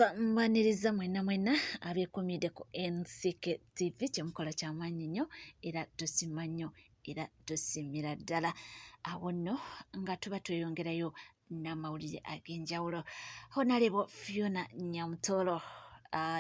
Mbaniriza mwena abeekomidde ku NCK TV kyemukola kyamaanyi nnyo era tosima nnyo era tosimira ddala. Awo nno nga tuba tweyongerayo n'amawulire ag'enjawulo. Honorable Fiona Nyamutoro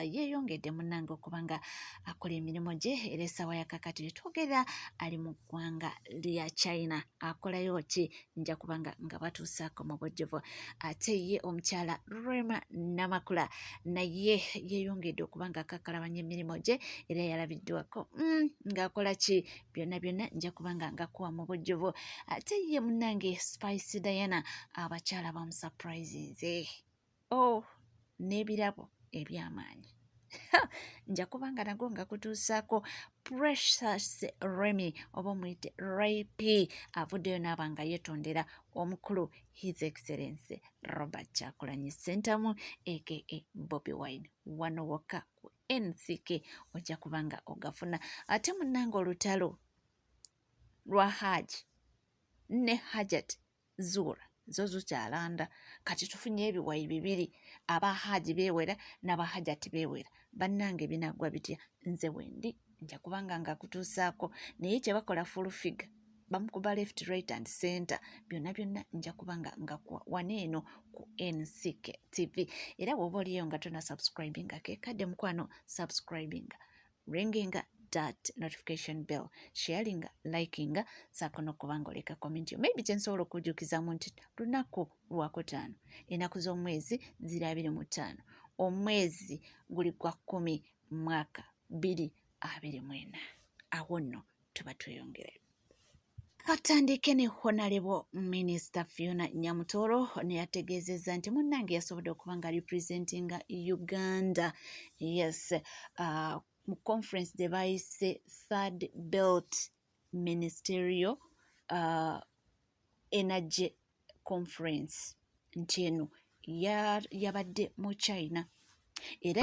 yeeyongedde munnange okubanga akola emirimu gye era essaawa yakakati twogera ali mu ggwanga lya China. Akolayo ki? Nja kubanga nga batuusaako mu bujjuvu. Ate ye omukyala REMA Makula naye yeeyongedde okubanga akakalabanya emirimu gye era yalabiddwako ng'akola ki? Byonna nja kubanga ngakuwa mu bujjuvu. Ate ye munnange Spice Diana abakyala bamusurprisinze n'ebirabo ebyamaanyi nja kubanga nago nga kutuusaako. Precious Remy oba omuyite Ray avuddeyo n'aba nga yeetondera omukulu His Excellency Robert Kyagulanyi Ssentamu aka Bobi Wine wano wokka ku NCK ojja kubanga ogafuna. Ate munnange olutalo lwa Haji ne Hajat Zura zo zukyalanda kati tufunye ebiwayi bibiri, aba Haji beewera n'aba Hajat beewera. Bannange binagwa bitya? Nze wendi nja kubanga nga kutuusaako naye kye bakola full figure bamukuba left right and center byonna nja kubanga nga waneeno ku NCK TV. Era bw'oba oliyo nga tona subscribinga kekadde mukwano subscribinga ringing that notification bell sharinga likinga saako n'okubanga oleka comment. Maybe kyensobola okujjukizaamu nti lunaku lwakutaano ennaku z'omwezi 25 omwezi guli gwa 10 mwaka 2024. Awo nno tuba tweyongere. Katandike ne Honorable Minister Fiona Nyamutoro neyategeezezza nti munnange yasobodde okubanga representinga Uganda. Yes, mu conference gye bayise Third Belt Ministerial Energy Conference nti eno yabadde mu China era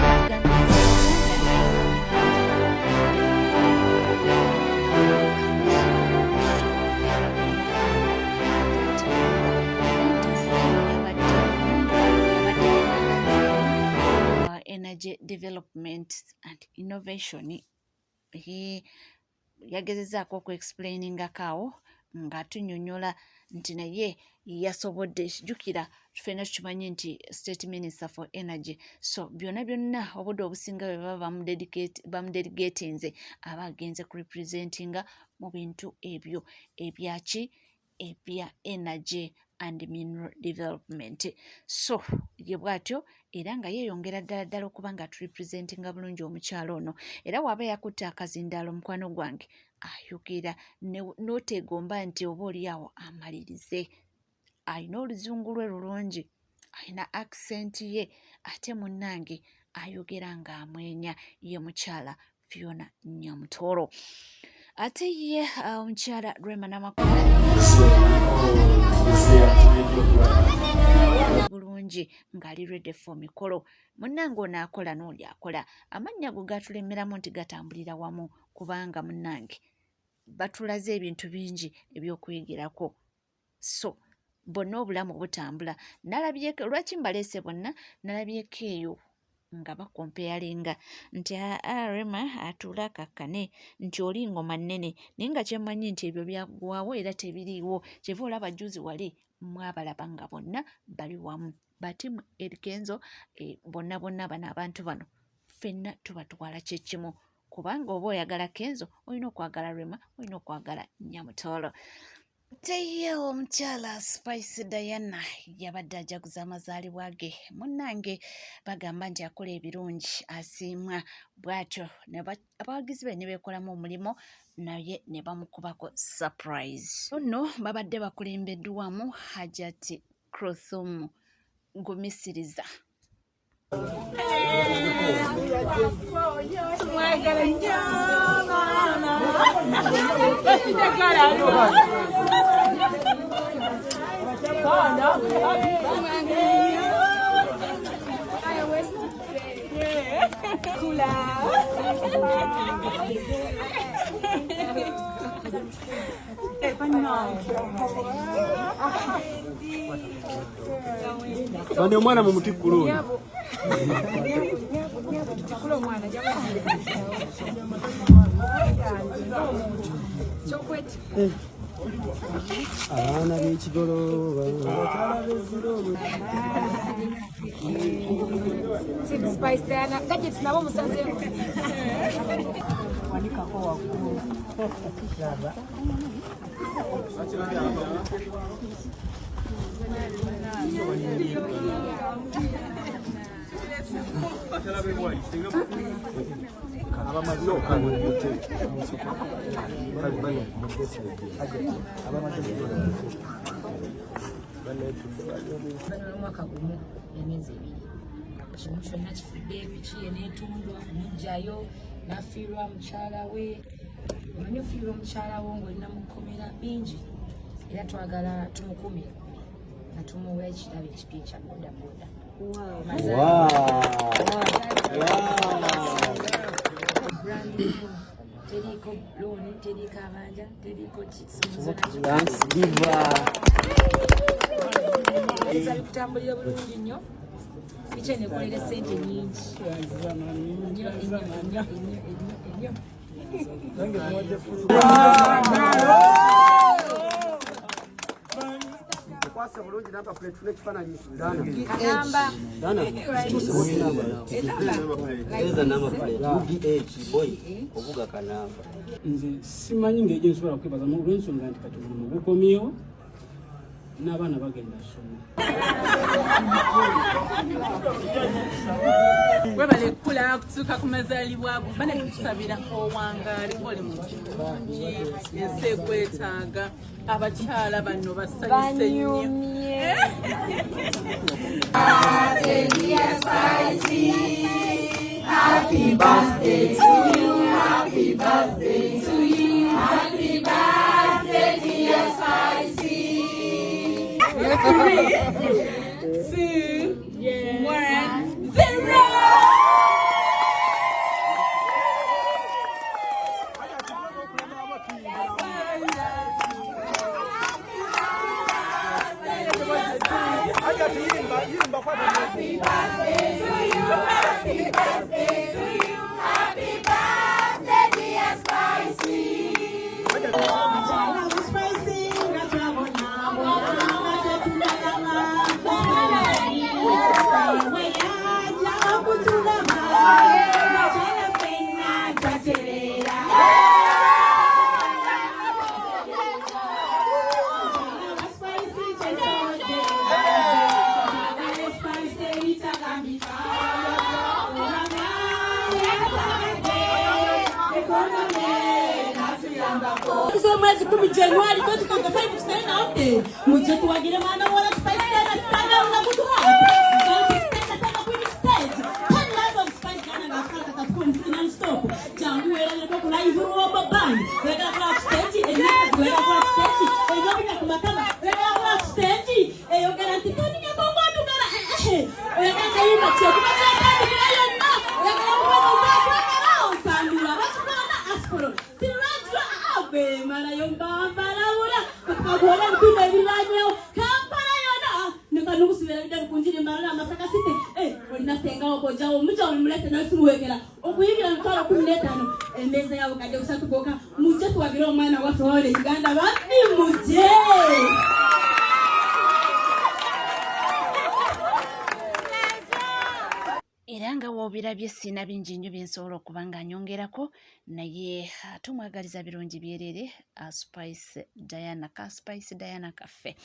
Energy Development and Innovation. Yagezezzaako okuexplainingako nga tunyonyola nti naye yasobodde. Jjukira ffenna tukimanyi nti State Minister for Energy, so byonna obudde obusinga bwe baba bamudelegatinze aba agenze ku representinga mu bintu ebyo ebyaki ebya energy and mineral development. So ye bw'atyo era nga yeeyongera ddala okuba nga turepresentinga bulungi omukyalo ono. Era waba yakutte akazindaalo mukwano gwange ayogera n'otegomba nti oba oliawo amalirize. Alina oluzungu lwe lulungi, alina accent ye, ate munnange ayogera ng'amwenya. Ye mukyala Fiona Nyamutoro. Ate ye omukyala REMA Makula bulungi ng'ali ready for mikolo. Munnange ono akola n'oli akola. Amannya go gatulemeramu nti gatambulira wamu kubanga munnange batulaze ebintu bingi eby'okuyigirako. So bonna obulamu butambula. Nalabyeko lwaki mbaleese bonna, nalabyeko eyo nga bakompeyalinga nti REMA atuula akakkane nti oli ngoma nnene naye nga kyemmanyi nti ebyo byagwawo era tebiriiwo. Kyeva olaba juzi wali mwabalaba nga bonna bali wamu. Batimu erikenzo bonna bano abantu bano ffenna tuba twala kyekimu kubanga oba oyagala Kenzo olina okwagala REMA, olina okwagala Nyamutoro. Teye omukyala Spice Diana yabadde ajaguza amazaalibwa ge. Munnange bagamba nti akola ebirungi asiimwa bw'atyo abawagizi be ne beekolamu omulimu naye ne bamukubako surprise. Nno babadde bakulembeddwamu Hajati Krothumu Gumisiriza. Bane omwana mu mutikulu. Abana b'ekigoloba Spice Diana gadgets nabo musaze wanikako waggulu mwaka gumu emyezi ebiri kimu kyonna kifudde ebikiye n'etundwa omugjayo n'afiirwa mukyala we omanyi ofiirwa omukyala wo ng'olina mukomera bingi era twagala tumukumire nga tumuwa ekirabo ekipya ekya bodaboda teriko looni teriko abanja teriko kutambulira bulungi nnyo ekyo nekolera sente nyingi kwasa bulungi namba plate fune kifaananyi Dana obuga kanamba nze simanyi ng'egyo nsobola kwebaza mu olw'ensonga nti kati buli mugukomyewo n'abaana bagenda ssomero webale kula kutuuka ku mazaalibwa go bane tukusabira owangaali oli mu kirungi ensi ekwetaaga abakyala bano basanyuse nnyo Happy birthday to you, happy birthday to you, happy birthday dear Spicy. 3, 2, 1, 0. Happy birthday to you, happy birthday to you, happy birthday dear Spicy. Mwezi 10 Januari 2025 out muje tuwagire mwana wala Spice Diana sana una mtu hapa nataka kwini stage one life of Spice Diana na kaka katukoni non stop jangu era leko kula ivuru wa babani weka kwa stage weka kwa stage weka kwa kumakama weka kwa stage yo garanti tani ya bongo tukara weka kaima chio kumakala tani ayo na weka kwa kwa sandula watu kana asporo be mara yomba barawula kagola mpima bilanyo kampala yona nekanukusubira bidde kunjiri mara masaka site olina senga okojawo muja omulete nasuwekera okuyibira ntwala 15 emeza yawo kade usatugoka muje tuwagira omwana waffe wale Uganda bati muje era nga woobirabye sina bingi nnyo byensobola okuba nga nyongerako naye tumwagaliza birungi byerere Spice Diana ka Spice Diana kaffe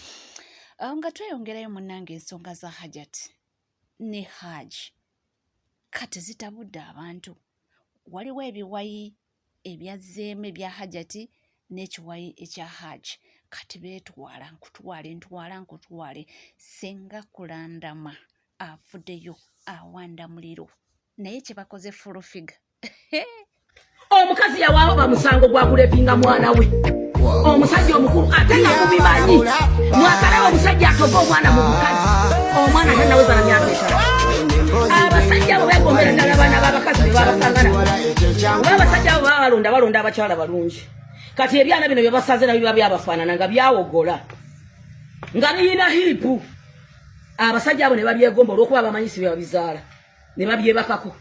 nga tweyongerayo munnange ensonga za hajati ne haji kati zitabudde abantu waliwo ebiwayi ebyazzeemu ebya hajati n'ekiwayi ekya haji kati beetwala nkutwale senga kulandama afuddeyo awanda muliro naye kyebakoze full figure omukazi yawaaba bamusango gwa kulepinga mwana we omusajja omukulu ate nga mubimanyi mwakalawo omusajja atoga omwana mu mukazi omwana tanaweza na myaka 5 abasajja abo beegombera ddala abaana b'abakazi be babasangana abasajja abo baba balonda abakyala balungi kati ebyana bino byebasaze nabyo biba byabafaanana nga byawogola nga biyina hiipu abasajja abo ne babyegomba olw'okuba abamanyisi be babizaala ne babyebakako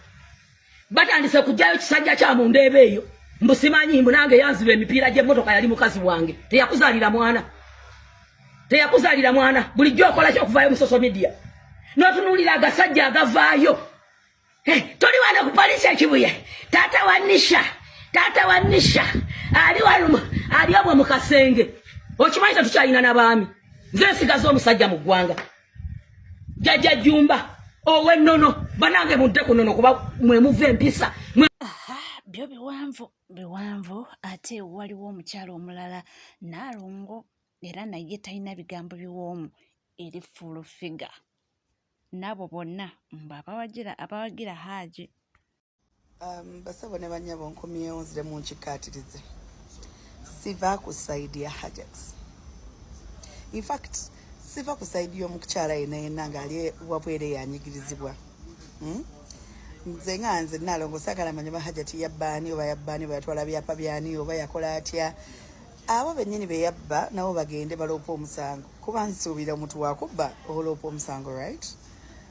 batandise kujjayo kisajja kya mu ndeebe eyo mbu simanyi mbu nange yanzirwa emipiira gy'emmotoka yali mukazi wange teyakuzaalira mwana bulijjo okola kyokuvaayo mu social media n'otunuulira agasajja agavaayo toli wana ku poliisi ekibuye taata wa Nisha ali omwe mu kasenge okimanyi tetukyalina n'abaami nze nsigaza omusajja mu ggwanga jjajja Jjumba ow'ennono banange mudde ku nnono kuba mwe muva empisa byo biwanvu ate waliwo omukyalo omulala Naalongo era naye talina bigambo biwoomu eri full figure nabo bonna abawagira Haji basabo ne banyabo nkomyewo nzire mu nkikaatirize siva ku side ya Hajats. In fact siva ku side y'omukyala yenna ng'ali wabwere yanyigirizibwa nze nganze Naalongo saagala manya Hajati yabbaani oba yatwala byapa byani oba yakola atya abo bennyini be yabba nabo bagende baloopa omusango kuba nsuubira omuntu wakubba oloopa omusango right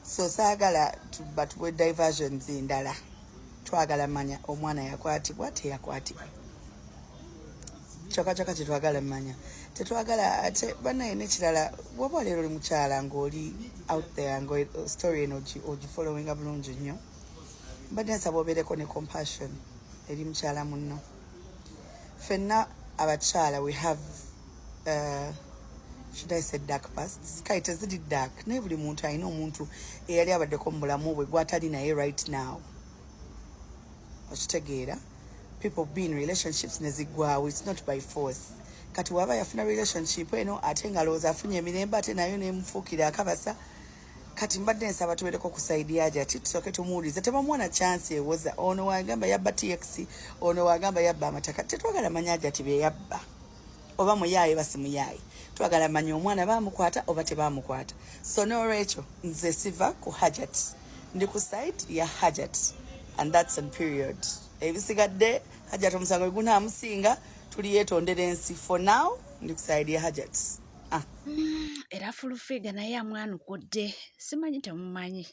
so saagala tuwe diversions ndala twagala manya omwana yakwatibwa teyakwatibwa kyokka kyetwagala manya tetwagala ate banaye nekirala bwoba leero oli mukyala ng'oli out there story eno ogifollowinga bulungi nnyo mbadde nsaba obeereko ne compassion eri mukyala munno ffenna abakyala we have should I say dark pasts kale teziri dark naye buli muntu alina omuntu eyali abaddeko mu bulamu bwe gwatali naye right now okitegeera people be in relationships nezigwawo it's not by force kati waba yafuna relationship eno ate nga lowooza afunye emirembe ate nayo nemufuukira akabasa kati mbadde nsaba tubeereko ku saidi yaje ati tusooke tumuwulize tebamuwana chance ewoza ono wagamba yabba TX ono wagamba yabba amataka tetwagala manyaje ati be yabba oba muyaye basi muyaye twagala manya omwana bamukwata oba tebamukwata so n'olwekyo nze siva ku Hajat ndi ku side ya Hajat and that's on period ebisigadde Hajat omusango gunaamusinga tuli Yetondera ensi for now ndi ku side ya Hajat era full figure naye amwanukudde simanyi temumanyi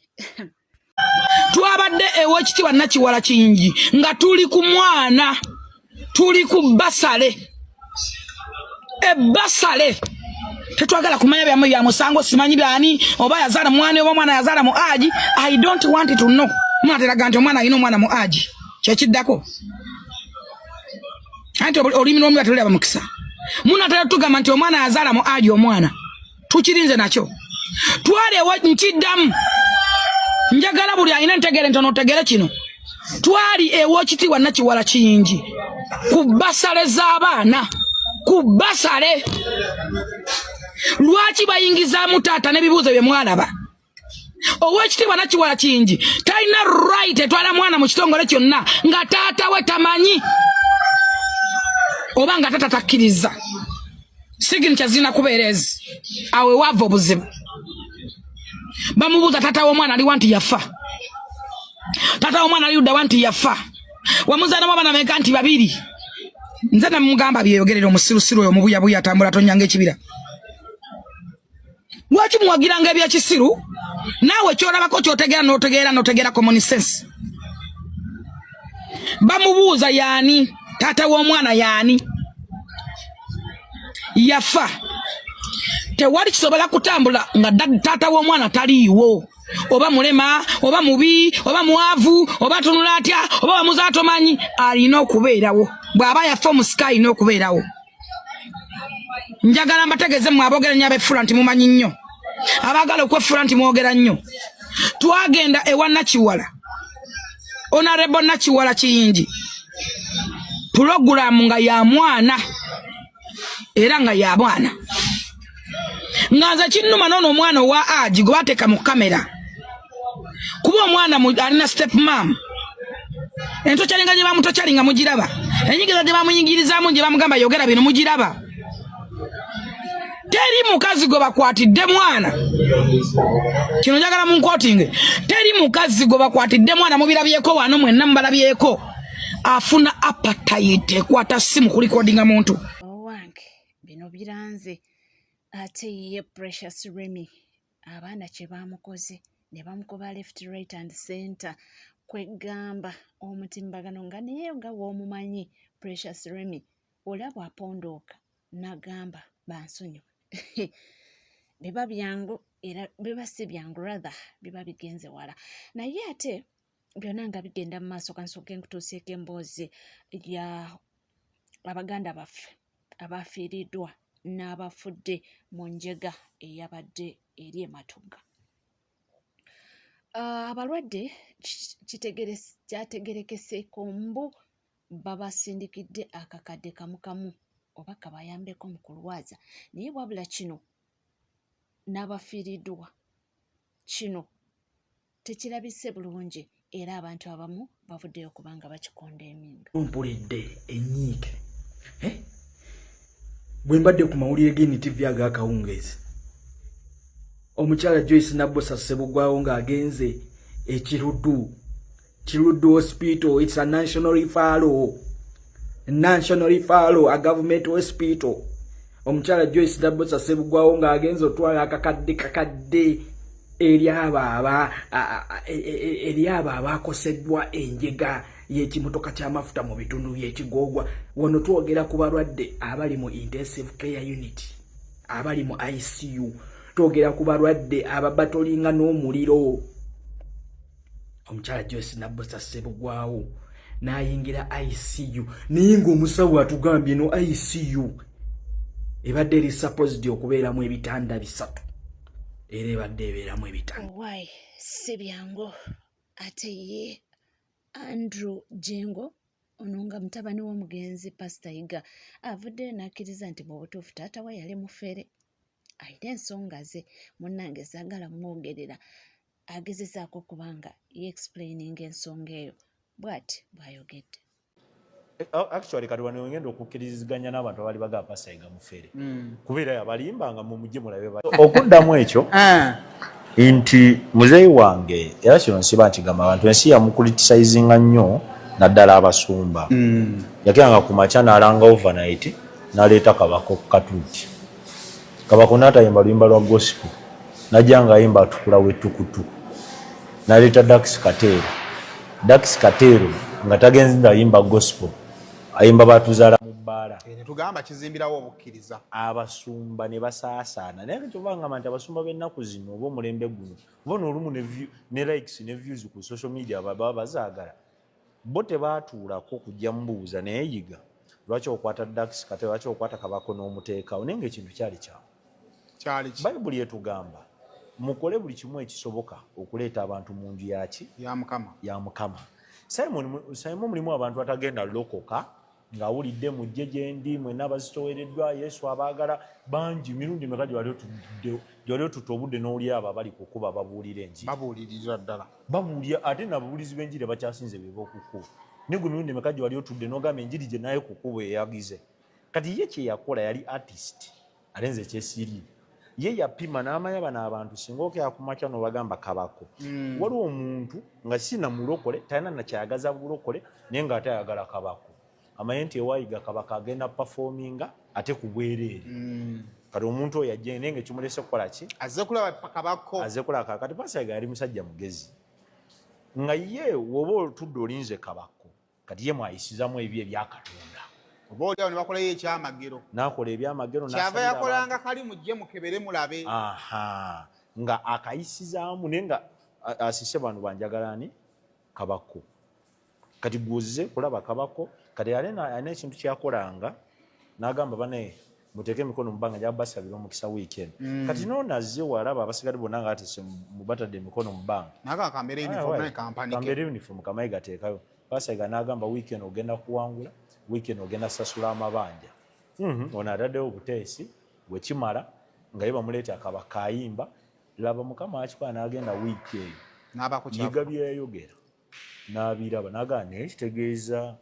twabadde ew'ekitiibwa Nakiwala Kingi nga tuli ku mwana tuli ku basale ebbasale tetwagala kumanya byamu bya musango simanyi byani oba yazaala mwana oba mwana yazaala mu aji I don't want to know mwateraga nti omwana alina omwana mu aji kyekiddako anti olulimi lw'omu yatulaba mukisa munatera tugamba nti omwana yazaala mu aji omwana tukirinze nakyo twalewo nkiddamu njagala buli alina entegere ntono otegere kino twali ew'ekitiibwa Nakiwala Kingi ku basale z'abaana ku basale lwaki bayingizaamu taata n'ebibuuzo bye mwalaba ow'ekitiibwa Nakiwala Kingi talina right etwala mwana mu kitongole kyonna nga taata we tamanyi oba nga taata takkiriza signature zirina kubeerezi awe wava obuzibu bamubuuza taata w'omwana aliwa nti yafa taata w'omwana aliuddawa nti yafa wamuzaanamu abaana meka nti babiri nze namugamba byeyogerera omusirusiru oyo mubuyabuya atambula tonyanga ekibira lwaki muwagiranga ebyekisiru naawe kyolabako kyotegeera n'otegeera common sense bamubuuza yaani taata w'omwana yaani yafa tewali kisobola kutambula nga taata w'omwana taliiwo oba mulema oba mubi oba mwavu oba tunula atya oba bamuza tomanyi alina okubeerawo bw'aba yafa omusika alina okubeerawo njagala mbategeeze mwe aboogeranya ab'effula nti mumanyi nnyo abaagala okweffula nti mwogera nnyo twagenda ewa Nakiwala Honorable Nakiwala Kingi pulogulaamu nga ya mwana era nga ya mwana nga nze kinnuma n'ono omwana owa aji gwe bateeka mu kamera kuba omwana alina step mam entokyalinga gye bamutokyalinga mugiraba enyigiza gye bamuyingirizaamu gye bamugamba yogera bino mugiraba teri mukazi gwe bakwatidde mwana kino njagala munkotinge teri mukazi gwe bakwatidde mwana mubirabyeko wano mwenna mubalabyeko afuna appetite ekwata simu kulikodinga muntu owange bino biranze ate ye Precious Remy abaana kye bamukoze ne bamukuba left right and center kwegamba omutimbagano nga naye nga w'omumanyi Precious Remy olaba apondooka n'agamba bansonyiwa biba byangu era biba si byangu rather biba bigenze wala naye ate byonna nga bigenda mu maaso kansooke nkutuuseeko emboozi ya abaganda baffe abafiiriddwa n'abafudde mu njega eyabadde eri ematugga. Abalwadde kyategerekeseeko mbu babasindikidde akakadde kamu oba kabayambeko mu kulwaza naye wabula kino n'abafiiriddwa kino tekirabise bulungi era abantu abamu bavuddeyo kubanga bakikondeeminga. Mpulidde enyiike bwe mbadde ku mawulire g'NTV ag'akawungeezi omukyala Joyce Nabbosa Ssebugwawo ng'agenze Kiruddu hospital. It's a national referral, a government hospital. Omukyala Joyce Nabbosa Ssebugwawo ng'agenze otwala akakadde eri abo abakoseddwa enjega y'ekimotoka ky'amafuta mu bitundu by'Ekigogwa. Wano twogera ku balwadde abali mu intensive care unit, abali mu ICU, twogera ku balwadde ababatolinga n'omuliro. Omukyala Joyce Nabbosa Ssebugwawo n'ayingira ICU naye ng'omusawo atugambye no ICU ebadde eri supposed okubeeramu ebitanda 3 era ebadde ebeeramu ebitanda. Why si byangu ate ye Andrew Jengo ono nga mutabani w'omugenzi Pastor Iga avuddeyo n'akkiriza nti mu butuufu taata we yali mufere ayina ensonga ze munnange zaagala mwogerera agezezaako kubanga ye-explaining ensonga eyo bw'ati bw'ayogedde. Actually kati wano ngenda okukkiriziganya n'abantu abali baga Pastor Iga mufere kubeera yabalimbanga mu mujje mulabe okuddamu ekyo nti muzeeyi wange era kino nsiba nkigamba abantu ensi yamukulitisayizinga nnyo naddala abasumba yakiranga ku makya n'alanga overnight n'aleeta Kabako ku katuuti. Kabako n'atayimba luyimba lwa gospel najja ng'ayimba atukula wettukutu n'aleeta Dax Katero nga tagenzi ndayimba gospel ayimba batuzaala mu bbaala tugamba kizimbirawo obukkiriza abasumba ne basaasaana naye kyovanga nti abasumba b'ennaku zino oba omulembe guno bona olumu ne likes ne views ku social media baba bazaagala bo tebaatuulako kujja mbuuza naye yiga lwaki okwata Dax Katero lwaki okwata Kabako n'omuteekawo naye ng'ekintu kyali kyamu bayibuli etugamba mukole buli kimu ekisoboka okuleeta abantu mu nju ya Mukama. Simon mulimu abantu atagenda lokoka ng'awulidde mujje gye ndi mwenna abazitowereddwa Yesu abaagala bangi mirundi meka gyali otutta obudde n'owulira abo abali kukuba babuulira enjiri babuulirira ddala babuulira ate n'ababuulizi b'enjiri bakyasinze beba okukuba naye gwe mirundi meka gyali otudde n'ogamba enjiri gye naye kukuba eyagize kati ye kye yakola yali artist alenze ekyesiri ye yapima n'amanya bano abantu singa okera ku makya n'obagamba Kabako waliwo omuntu nga sina mulokole talina nakyayagaza bulokole naye ng'ate ayagala Kabako amanye nti ewayiga Kabaka agenda performinga ate ku bwereere kati omuntu oyo ajje naye ng'ekimulese kukola ki azze kulaba Kabako kati Pastor Iga yali musajja mugezi nga ye woba otudde olinze Kabako kati ye mwayisizamu ebyo ebyakatonda oba oliawo ne bakolayo ekyamagero n'akola ebyamagero kyava yakolanga kali mujje mukebere mulabe nga akayisizaamu naye nga asise bano banjagala ani Kabako kati guzze kulaba Kabako kati alina ekintu kyakolanga n'agamba bane muteeke emikono mubanga gyabasabira omukisa weekend kati noonazze walaba abasigadde bonna nga atise mubatadde emikono mubanga kambere uniform kamayi gateekayo Pastor Iga n'agamba weekend ogenda kuwangula weekend ogenda sasula amabanja ono ataddewo obuteesi bwekimala nga ye bamuleeta Kabaka ayimba laba Mukama akikola n'agenda wiiki eyo yiga byeyayogera n'abiraba n'agamba naye kitegeeza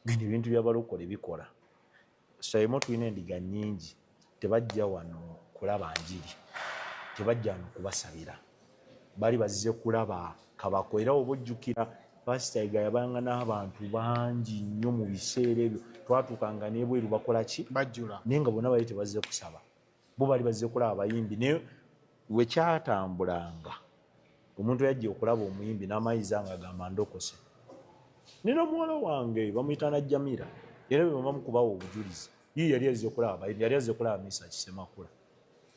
genda ebintu by'abalokole bikola sayimo tulina endiga nnyingi tebajja wano kulaba njiri tebajja wano kubasabira bali bazze kulaba Kabako era oba ojjukira Pastor Iga yabanga n'abantu bangi nnyo mu biseera ebyo twatuukanga n'ebweru bakola ki bajjula naye nga bonna bali tebazze kusaba bo bali bazze kulaba abayimbi naye wekyatambulanga omuntu yajja okulaba omuyimbi n'amayiza nga agamba ndokose. Nina muwala wange bamuyita Najjamira era bwe bamukubawo obujulizi ye yali azze okulaba yali azze okulaba misa Kisemakula.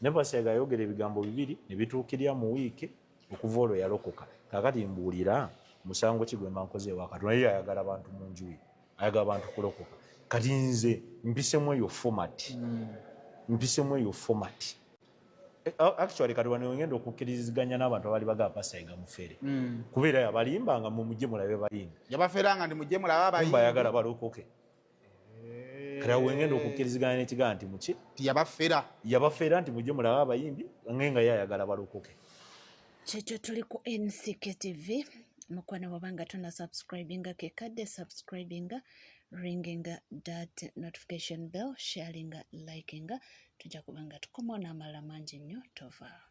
Nebasega yogera ebigambo bibiri ne bituukirya mu wiiki okuva olwo yalokoka. Kaakati mbuulira musango ki gwe mankoze ewa Katonda ye ayagala abantu mu nju ye ayagala abantu kulokoka. Kati nze mpisemu eyo format. Mpisemu eyo format. Actually kati wano ngenda okukkiriziganya n'abantu abali bagaba Pasaiga mufere. Kubeera yabalimbanga mu mujje mulabe bayimbi. Yabaferanga ndi mujje mulaba abayimbi. Mba yagala balokoke. Kati awo ngenda okukkiriziganya n'ekigaa nti muki? Yabafera nti mujje mulaba abayimbi nga ye ayagala balokoke. Kyekyo tuli ku NCK TV. Mukwana wabanga tuna subscribinga kekadde subscribinga ringinga that notification bell sharinga likinga tujja kubanga tukomona amala mangi nnyo tova.